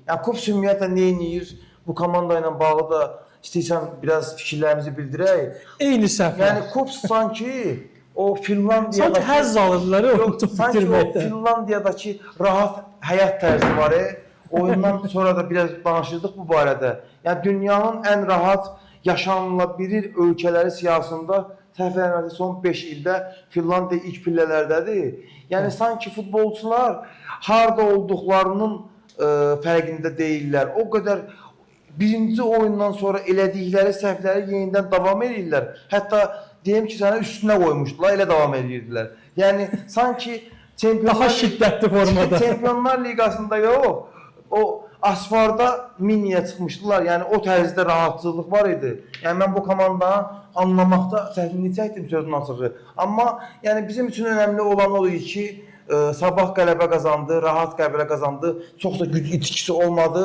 Yəni Kups ümumiyyətlə nə edir? Bu komanda ilə bağlı da istəyirsən biraz fikirlərimizi bildirək. Eyni səhvlər. Yəni Kups sanki o Finlandiyadakı Sanki həzz alırlar o top sanki o bitirməkdən. Finlandiyadakı rahat həyat tərzi var. Oyundan sonra da biraz danışırdıq bu barədə. Yəni dünyanın ən rahat yaşanıla bilir ölkələri siyasında səhv eləmirəmsə son 5 ildə Finlandiya ilk pillələrdədir. Yəni sanki futbolçular harda olduqlarının fərqində deyirlər. O qədər birinci oyundan sonra elədikləri səhvləri yenidən davam edirlər. Hətta deyim ki, sənə üstünə qoymuşdular, elə davam edirdilər. Yəni sanki Daha şiddətli formada. Çempionlar Liqasında yox, o asfarda miniyə çıxmışdılar. Yəni o tərzdə rahatçılıq var idi. Yəni mən bu komandanı anlamaqda səhvini çəkdim sözün açığı. Amma yəni bizim üçün önəmli olan o idi ki, Sabah qələbə qazandı, rahat qələbə qazandı. Çox da güc itkisi olmadı.